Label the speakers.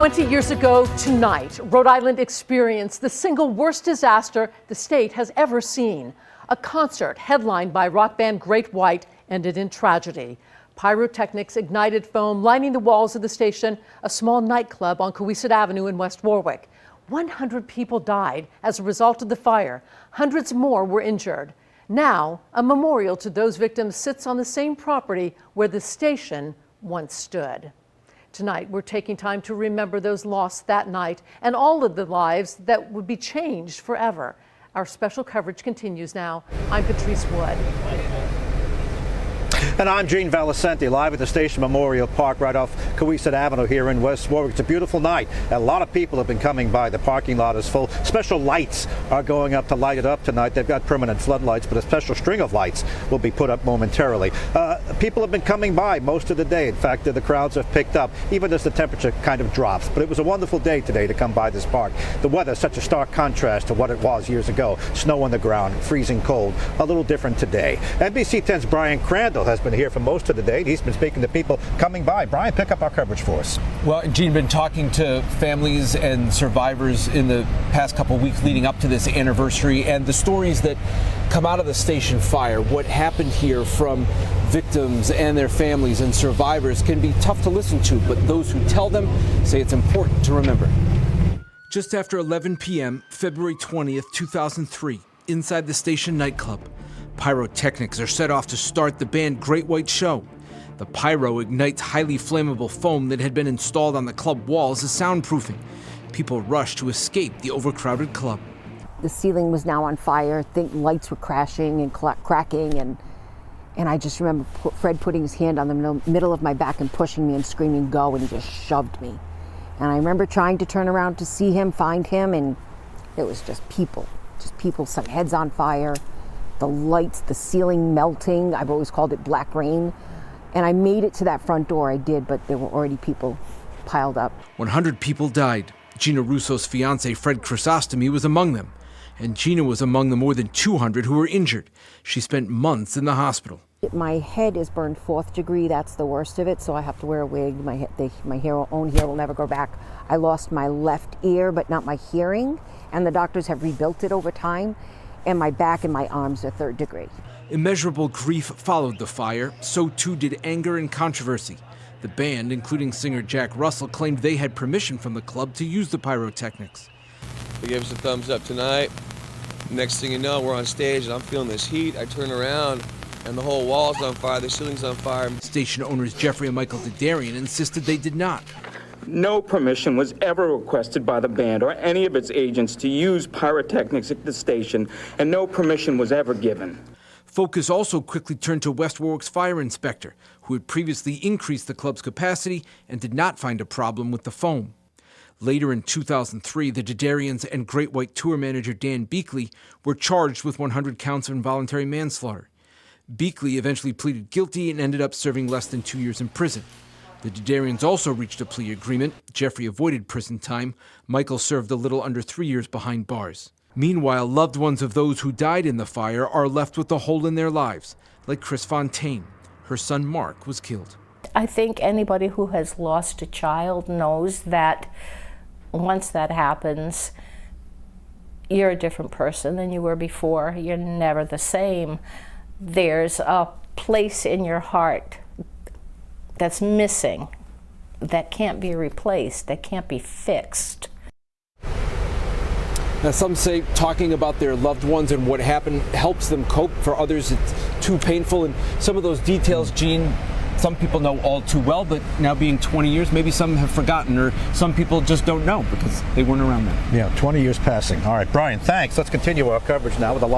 Speaker 1: 20 years ago tonight, Rhode Island experienced the single worst disaster the state has ever seen. A concert headlined by rock band Great White ended in tragedy. Pyrotechnics ignited foam lining the walls of the station, a small nightclub on Cowesett Avenue in West Warwick. 100 people died as a result of the fire. Hundreds more were injured. Now, a memorial to those victims sits on the same property where the station once stood. Tonight, we're taking time to remember those lost that night and all of the lives that would be changed forever. Our special coverage continues now. I'm Patrice Wood.
Speaker 2: And I'm Gene Valicenti, live at the Station Memorial Park right off Cowesett Avenue here in West Warwick. It's a beautiful night. A lot of people have been coming by. The parking lot is full. Special lights are going up to light it up tonight. They've got permanent floodlights, but a special string of lights will be put up momentarily. People have been coming by most of the day. In fact, the crowds have picked up, even as the temperature kind of drops. But it was a wonderful day today to come by this park. The weather is such a stark contrast to what it was years ago. Snow on the ground, freezing cold, a little different today. NBC 10's Brian Crandall has been here for most of the day. He's been speaking to people coming by. Brian, pick up our coverage for us.
Speaker 3: Well, Gene, been talking to families and survivors in the past couple of weeks leading up to this anniversary, and the stories that come out of the station fire, what happened here from victims and their families and survivors, can be tough to listen to, but those who tell them say it's important to remember. Just after 11 p.m., February 20th, 2003, inside the Station Nightclub, pyrotechnics are set off to start the band Great White show. The pyro ignites highly flammable foam that had been installed on the club walls as soundproofing. People rush to escape the overcrowded club.
Speaker 4: The ceiling was now on fire. Lights were crashing and cracking, and I just remember Fred putting his hand on the middle of my back and pushing me and screaming, "Go," and he just shoved me. And I remember trying to turn around to see him, find him, and it was just people, some heads on fire. The lights, the ceiling melting. I've always called it black rain. And I made it to that front door. I did, but there were already people piled up.
Speaker 3: 100 people died. Gina Russo's fiance, Fred Chrysostomou, was among them. And Gina was among the more than 200 who were injured. She spent months in the hospital.
Speaker 4: My head is burned 4th degree. That's the worst of it, so I have to wear a wig. My own hair will never grow back. I lost my left ear, but not my hearing. And the doctors have rebuilt it over time. And my back and my arms are 3rd degree.
Speaker 3: Immeasurable grief followed the fire. So too did anger and controversy. The band, including singer Jack Russell, claimed they had permission from the club to use the pyrotechnics.
Speaker 5: They gave us a thumbs up tonight. Next thing you know, we're on stage and I'm feeling this heat. I turn around and the whole wall's on fire, the ceiling's on fire.
Speaker 3: Station owners Jeffrey and Michael Didarian insisted they did not.
Speaker 6: No permission was ever requested by the band or any of its agents to use pyrotechnics at the station, and no permission was ever given.
Speaker 3: Focus also quickly turned to West Warwick's fire inspector, who had previously increased the club's capacity and did not find a problem with the foam. Later in 2003, the Didarians and Great White tour manager Dan Beakley were charged with 100 counts of involuntary manslaughter. Beakley eventually pleaded guilty and ended up serving less than 2 years in prison. The Didarians also reached a plea agreement. Jeffrey avoided prison time. Michael served a little under 3 years behind bars. Meanwhile, loved ones of those who died in the fire are left with a hole in their lives, like Chris Fontaine. Her son Mark was killed.
Speaker 7: I think anybody who has lost a child knows that once that happens, you're a different person than you were before. You're never the same. There's a place in your heart that's missing, that can't be replaced, that can't be fixed.
Speaker 3: Now, some say talking about their loved ones and what happened helps them cope. For others, it's too painful. And some of those details, Gene, some people know all too well, but now being 20 years, maybe some have forgotten, or some people just don't know because they weren't around then.
Speaker 2: Yeah, 20 years passing. All right, Brian, thanks. Let's continue our coverage now with a live